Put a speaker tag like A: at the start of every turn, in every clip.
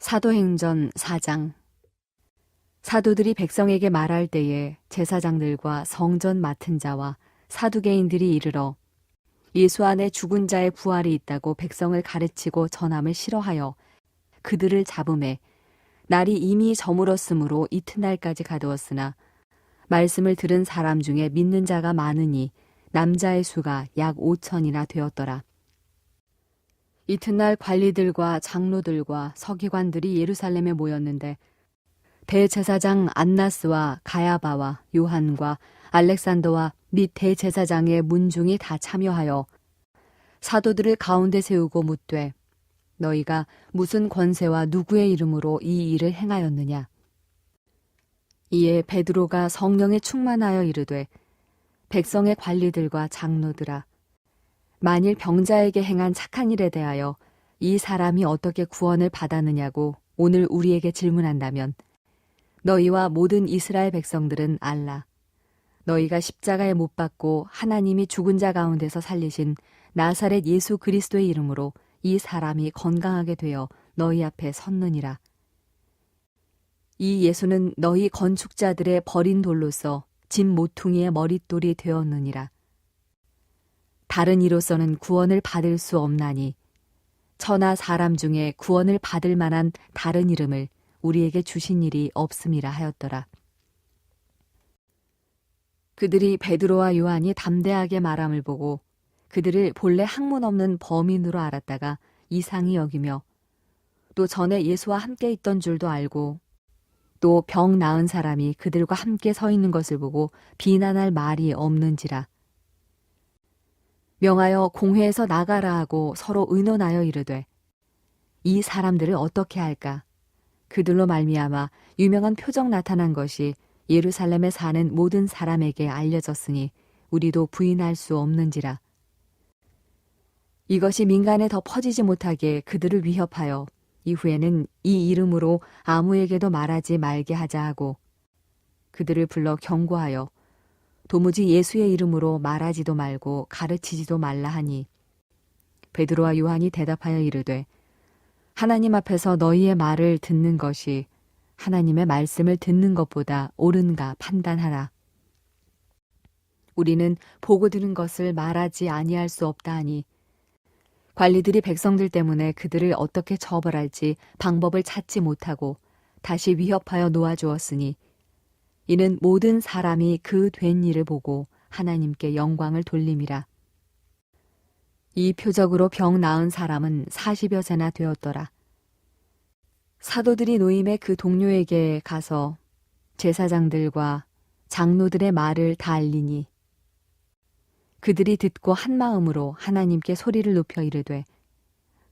A: 사도행전 4장. 사도들이 백성에게 말할 때에 제사장들과 성전 맡은 자와 사두개인들이 이르러 예수 안에 죽은 자의 부활이 있다고 백성을 가르치고 전함을 싫어하여 그들을 잡음에 날이 이미 저물었으므로 이튿날까지 가두었으나 말씀을 들은 사람 중에 믿는 자가 많으니 남자의 수가 약 5천이나 되었더라. 이튿날 관리들과 장로들과 서기관들이 예루살렘에 모였는데 대제사장 안나스와 가야바와 요한과 알렉산더와 및 대제사장의 문중이 다 참여하여 사도들을 가운데 세우고 묻되 너희가 무슨 권세와 누구의 이름으로 이 일을 행하였느냐. 이에 베드로가 성령에 충만하여 이르되 백성의 관리들과 장로들아 만일 병자에게 행한 착한 일에 대하여 이 사람이 어떻게 구원을 받았느냐고 오늘 우리에게 질문한다면 너희와 모든 이스라엘 백성들은 알라. 너희가 십자가에 못 박고 하나님이 죽은 자 가운데서 살리신 나사렛 예수 그리스도의 이름으로 이 사람이 건강하게 되어 너희 앞에 섰느니라. 이 예수는 너희 건축자들의 버린 돌로서 집 모퉁이의 머릿돌이 되었느니라. 다른 이로서는 구원을 받을 수 없나니 천하 사람 중에 구원을 받을 만한 다른 이름을 우리에게 주신 일이 없음이라 하였더라. 그들이 베드로와 요한이 담대하게 말함을 보고 그들을 본래 학문 없는 범인으로 알았다가 이상히 여기며 또 전에 예수와 함께 있던 줄도 알고 또 병 나은 사람이 그들과 함께 서 있는 것을 보고 비난할 말이 없는지라. 명하여 공회에서 나가라 하고 서로 의논하여 이르되 이 사람들을 어떻게 할까? 그들로 말미암아 유명한 표적 나타난 것이 예루살렘에 사는 모든 사람에게 알려졌으니 우리도 부인할 수 없는지라. 이것이 민간에 더 퍼지지 못하게 그들을 위협하여 이후에는 이 이름으로 아무에게도 말하지 말게 하자 하고 그들을 불러 경고하여 도무지 예수의 이름으로 말하지도 말고 가르치지도 말라 하니 베드로와 요한이 대답하여 이르되 하나님 앞에서 너희의 말을 듣는 것이 하나님의 말씀을 듣는 것보다 옳은가 판단하라. 우리는 보고 들은 것을 말하지 아니할 수 없다 하니 관리들이 백성들 때문에 그들을 어떻게 처벌할지 방법을 찾지 못하고 다시 위협하여 놓아주었으니 이는 모든 사람이 그 된 일을 보고 하나님께 영광을 돌림이라. 이 표적으로 병 나은 사람은 40여 세나 되었더라. 사도들이 노임의 그 동료에게 가서 제사장들과 장로들의 말을 다 알리니 그들이 듣고 한 마음으로 하나님께 소리를 높여 이르되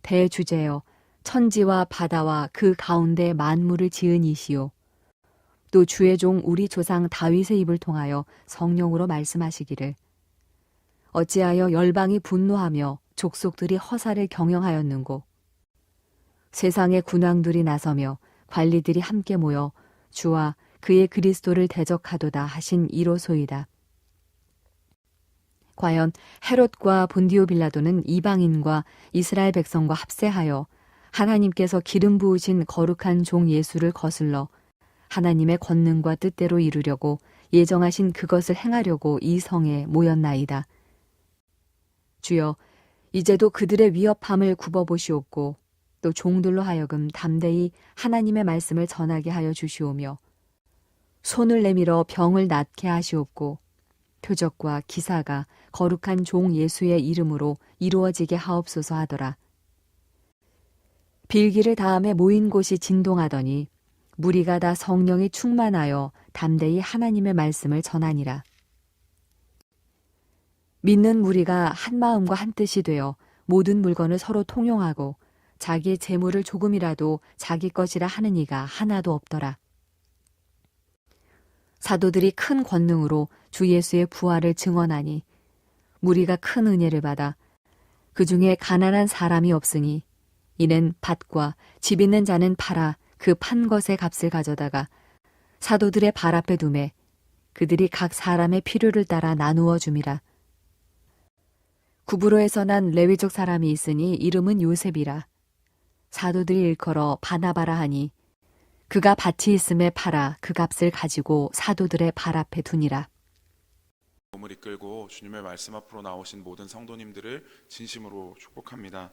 A: 대주제여 천지와 바다와 그 가운데 만물을 지은 이시요 또 주의 종 우리 조상 다윗의 입을 통하여 성령으로 말씀하시기를 어찌하여 열방이 분노하며 족속들이 허사를 경영하였는고 세상의 군왕들이 나서며 관리들이 함께 모여 주와 그의 그리스도를 대적하도다 하신 이로소이다. 과연 헤롯과 본디오 빌라도는 이방인과 이스라엘 백성과 합세하여 하나님께서 기름 부으신 거룩한 종 예수를 거슬러 하나님의 권능과 뜻대로 이루려고 예정하신 그것을 행하려고 이 성에 모였나이다. 주여, 이제도 그들의 위협함을 굽어보시옵고 또 종들로 하여금 담대히 하나님의 말씀을 전하게 하여 주시오며 손을 내밀어 병을 낫게 하시옵고 표적과 기사가 거룩한 종 예수의 이름으로 이루어지게 하옵소서 하더라. 빌기를 다음에 모인 곳이 진동하더니 무리가 다 성령이 충만하여 담대히 하나님의 말씀을 전하니라. 믿는 무리가 한 마음과 한 뜻이 되어 모든 물건을 서로 통용하고 자기 재물을 조금이라도 자기 것이라 하는 이가 하나도 없더라. 사도들이 큰 권능으로 주 예수의 부활을 증언하니 무리가 큰 은혜를 받아 그 중에 가난한 사람이 없으니 이는 밭과 집 있는 자는 팔아 그 판 것의 값을 가져다가 사도들의 발 앞에 두매 그들이 각 사람의 필요를 따라 나누어 줌이라. 구브로에서 난 레위족 사람이 있으니 이름은 요셉이라. 사도들이 일컬어 바나바라 하니 그가 밭이 있음에 팔아 그 값을 가지고 사도들의 발 앞에 두니라.
B: 몸을 이끌고 주님의 말씀 앞으로 나오신 모든 성도님들을 진심으로 축복합니다.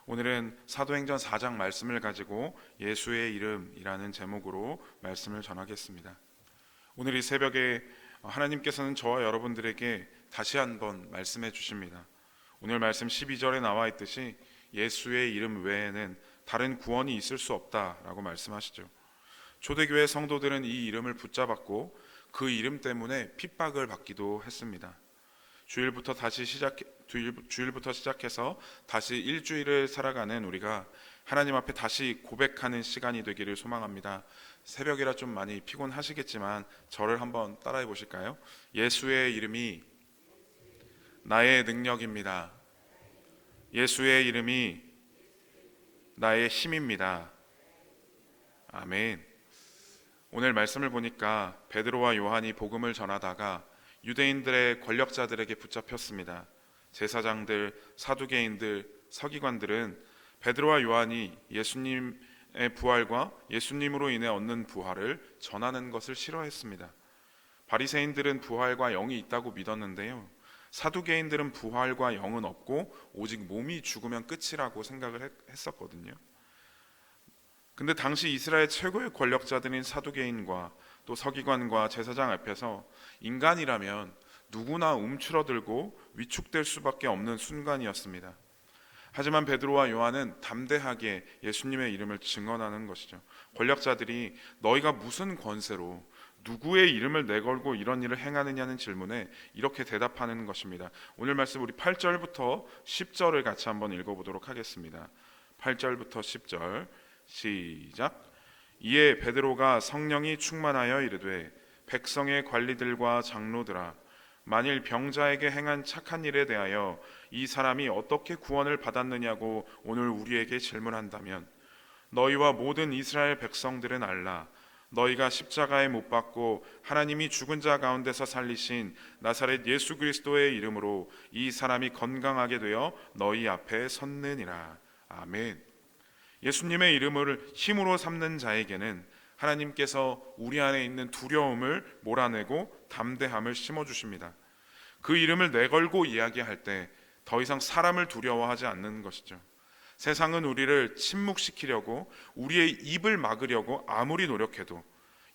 B: 오늘은 사도행전 4장 말씀을 가지고 예수의 이름이라는 제목으로 말씀을 전하겠습니다. 오늘 이 새벽에 하나님께서는 저와 여러분들에게 다시 한번 말씀해 주십니다. 오늘 말씀 12절에 나와 있듯이 예수의 이름 외에는 다른 구원이 있을 수 없다라고 말씀하시죠. 초대교회 성도들은 이 이름을 붙잡았고 그 이름 때문에 핍박을 받기도 했습니다. 주일부터 시작해서 다시 일주일을 살아가는 우리가 하나님 앞에 다시 고백하는 시간이 되기를 소망합니다. 새벽이라 좀 많이 피곤하시겠지만 저를 한번 따라해 보실까요? 예수의 이름이 나의 능력입니다. 예수의 이름이 나의 힘입니다. 아멘. 오늘 말씀을 보니까 베드로와 요한이 복음을 전하다가 유대인들의 권력자들에게 붙잡혔습니다. 제사장들, 사두개인들, 서기관들은 베드로와 요한이 예수님의 부활과 예수님으로 인해 얻는 부활을 전하는 것을 싫어했습니다. 바리새인들은 부활과 영이 있다고 믿었는데요, 사두개인들은 부활과 영은 없고 오직 몸이 죽으면 끝이라고 생각을 했었거든요. 근데 당시 이스라엘 최고의 권력자들인 사두개인과 또 서기관과 제사장 앞에서 인간이라면 누구나 움츠러들고 위축될 수밖에 없는 순간이었습니다. 하지만 베드로와 요한은 담대하게 예수님의 이름을 증언하는 것이죠. 권력자들이 너희가 무슨 권세로 누구의 이름을 내걸고 이런 일을 행하느냐는 질문에 이렇게 대답하는 것입니다. 오늘 말씀 우리 8절부터 10절을 같이 한번 읽어보도록 하겠습니다. 8절부터 10절 시작. 이에 베드로가 성령이 충만하여 이르되 백성의 관리들과 장로들아, 만일 병자에게 행한 착한 일에 대하여 이 사람이 어떻게 구원을 받았느냐고 오늘 우리에게 질문한다면 너희와 모든 이스라엘 백성들은 알라. 너희가 십자가에 못 박고 하나님이 죽은 자 가운데서 살리신 나사렛 예수 그리스도의 이름으로 이 사람이 건강하게 되어 너희 앞에 섰느니라. 아멘. 예수님의 이름을 힘으로 삼는 자에게는 하나님께서 우리 안에 있는 두려움을 몰아내고 담대함을 심어주십니다. 그 이름을 내걸고 이야기할 때 더 이상 사람을 두려워하지 않는 것이죠. 세상은 우리를 침묵시키려고 우리의 입을 막으려고 아무리 노력해도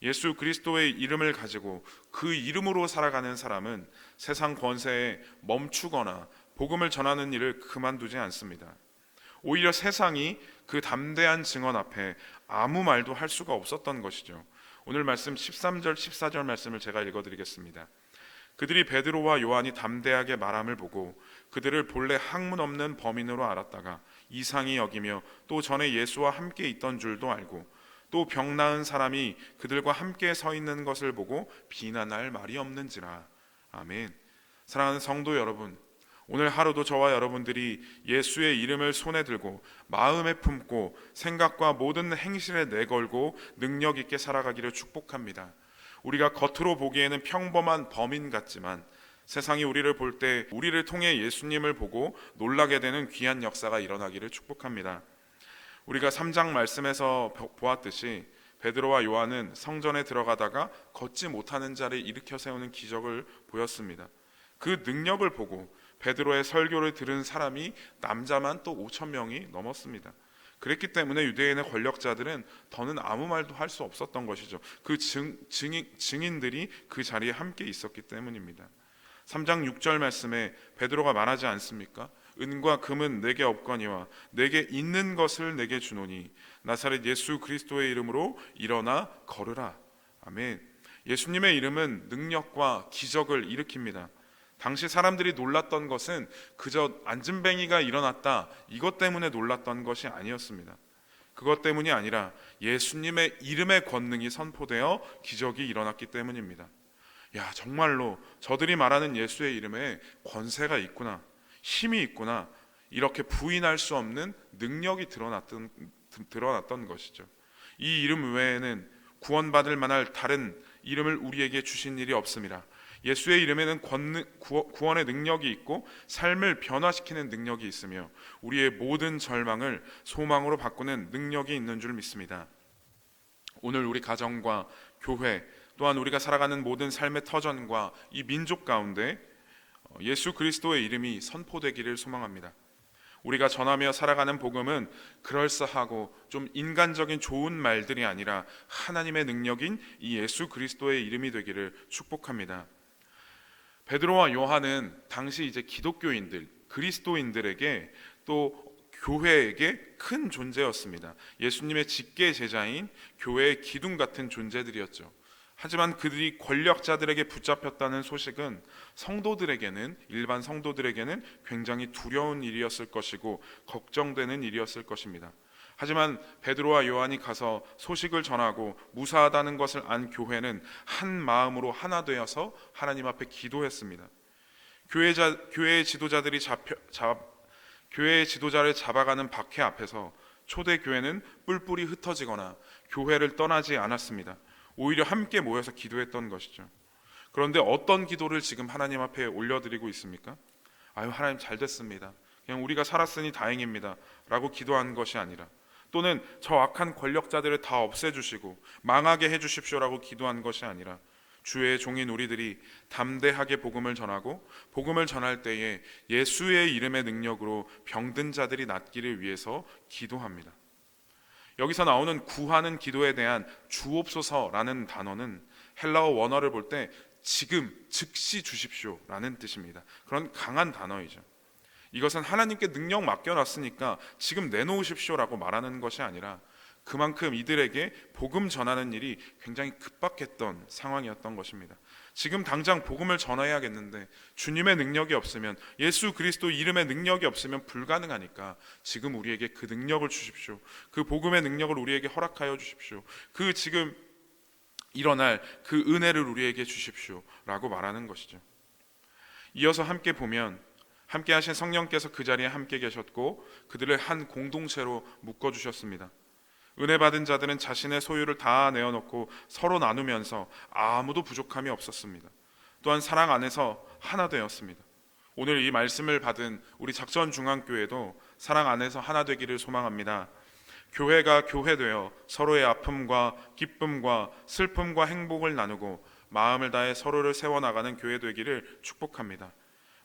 B: 예수 그리스도의 이름을 가지고 그 이름으로 살아가는 사람은 세상 권세에 멈추거나 복음을 전하는 일을 그만두지 않습니다. 오히려 세상이 그 담대한 증언 앞에 아무 말도 할 수가 없었던 것이죠. 오늘 말씀 13절 14절 말씀을 제가 읽어드리겠습니다. 그들이 베드로와 요한이 담대하게 말함을 보고 그들을 본래 학문 없는 범인으로 알았다가 이상히 여기며 또 전에 예수와 함께 있던 줄도 알고 또 병 나은 사람이 그들과 함께 서 있는 것을 보고 비난할 말이 없는지라. 아멘. 사랑하는 성도 여러분, 오늘 하루도 저와 여러분들이 예수의 이름을 손에 들고 마음에 품고 생각과 모든 행실에 내걸고 능력 있게 살아가기를 축복합니다. 우리가 겉으로 보기에는 평범한 범인 같지만 세상이 우리를 볼 때 우리를 통해 예수님을 보고 놀라게 되는 귀한 역사가 일어나기를 축복합니다. 우리가 3장 말씀에서 보았듯이 베드로와 요한은 성전에 들어가다가 걷지 못하는 자를 일으켜 세우는 기적을 보였습니다. 그 능력을 보고 베드로의 설교를 들은 사람이 남자만 또 5천 명이 넘었습니다. 그랬기 때문에 유대인의 권력자들은 더는 아무 말도 할 수 없었던 것이죠. 그 증인들이 그 자리에 함께 있었기 때문입니다. 3장 6절 말씀에 베드로가 말하지 않습니까? 은과 금은 내게 없거니와 내게 있는 것을 내게 주노니 나사렛 예수 그리스도의 이름으로 일어나 걸으라. 아멘. 예수님의 이름은 능력과 기적을 일으킵니다. 당시 사람들이 놀랐던 것은 그저 안진뱅이가 일어났다, 이것 때문에 놀랐던 것이 아니었습니다. 그것 때문이 아니라 예수님의 이름의 권능이 선포되어 기적이 일어났기 때문입니다. 야, 정말로 저들이 말하는 예수의 이름에 권세가 있구나, 힘이 있구나, 이렇게 부인할 수 없는 능력이 드러났던 것이죠. 이 이름 외에는 구원받을 만할 다른 이름을 우리에게 주신 일이 없습니다. 예수의 이름에는 구원의 능력이 있고 삶을 변화시키는 능력이 있으며 우리의 모든 절망을 소망으로 바꾸는 능력이 있는 줄 믿습니다. 오늘 우리 가정과 교회 또한 우리가 살아가는 모든 삶의 터전과 이 민족 가운데 예수 그리스도의 이름이 선포되기를 소망합니다. 우리가 전하며 살아가는 복음은 그럴싸하고 좀 인간적인 좋은 말들이 아니라 하나님의 능력인 이 예수 그리스도의 이름이 되기를 축복합니다. 베드로와 요한은 당시 이제 기독교인들, 그리스도인들에게 또 교회에게 큰 존재였습니다. 예수님의 직계 제자인 교회의 기둥 같은 존재들이었죠. 하지만 그들이 권력자들에게 붙잡혔다는 소식은 일반 성도들에게는 굉장히 두려운 일이었을 것이고 걱정되는 일이었을 것입니다. 하지만 베드로와 요한이 가서 소식을 전하고 무사하다는 것을 안 교회는 한 마음으로 하나 되어서 하나님 앞에 기도했습니다. 교회의 지도자를 잡아가는 박해 앞에서 초대 교회는 뿔뿔이 흩어지거나 교회를 떠나지 않았습니다. 오히려 함께 모여서 기도했던 것이죠. 그런데 어떤 기도를 지금 하나님 앞에 올려드리고 있습니까? 하나님 잘 됐습니다. 그냥 우리가 살았으니 다행입니다 라고 기도한 것이 아니라, 또는 저 악한 권력자들을 다 없애주시고 망하게 해주십시오라고 기도한 것이 아니라, 주의 종인 우리들이 담대하게 복음을 전하고 복음을 전할 때에 예수의 이름의 능력으로 병든 자들이 낫기를 위해서 기도합니다. 여기서 나오는 구하는 기도에 대한 주옵소서라는 단어는 헬라어 원어를 볼 때 지금 즉시 주십시오라는 뜻입니다. 그런 강한 단어이죠. 이것은 하나님께 능력 맡겨놨으니까 지금 내놓으십시오라고 말하는 것이 아니라 그만큼 이들에게 복음 전하는 일이 굉장히 급박했던 상황이었던 것입니다. 지금 당장 복음을 전해야겠는데 주님의 능력이 없으면, 예수 그리스도 이름의 능력이 없으면 불가능하니까 지금 우리에게 그 능력을 주십시오. 그 복음의 능력을 우리에게 허락하여 주십시오. 그 지금 일어날 그 은혜를 우리에게 주십시오 라고 말하는 것이죠. 이어서 함께 보면, 함께 하신 성령께서 그 자리에 함께 계셨고 그들을 한 공동체로 묶어주셨습니다. 은혜 받은 자들은 자신의 소유를 다 내어놓고 서로 나누면서 아무도 부족함이 없었습니다. 또한 사랑 안에서 하나 되었습니다. 오늘 이 말씀을 받은 우리 작전중앙교회도 사랑 안에서 하나 되기를 소망합니다. 교회가 교회되어 서로의 아픔과 기쁨과 슬픔과 행복을 나누고 마음을 다해 서로를 세워나가는 교회 되기를 축복합니다.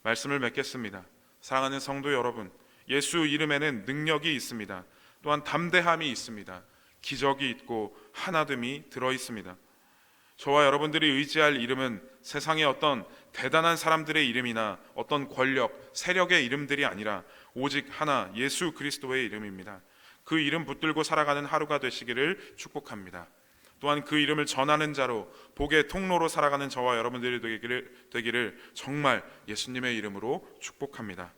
B: 말씀을 맺겠습니다. 사랑하는 성도 여러분, 예수 이름에는 능력이 있습니다. 또한 담대함이 있습니다. 기적이 있고 하나됨이 들어있습니다. 저와 여러분들이 의지할 이름은 세상의 어떤 대단한 사람들의 이름이나 어떤 권력, 세력의 이름들이 아니라 오직 하나 예수 그리스도의 이름입니다. 그 이름 붙들고 살아가는 하루가 되시기를 축복합니다. 또한 그 이름을 전하는 자로, 복의 통로로 살아가는 저와 여러분들이 되기를 정말 예수님의 이름으로 축복합니다.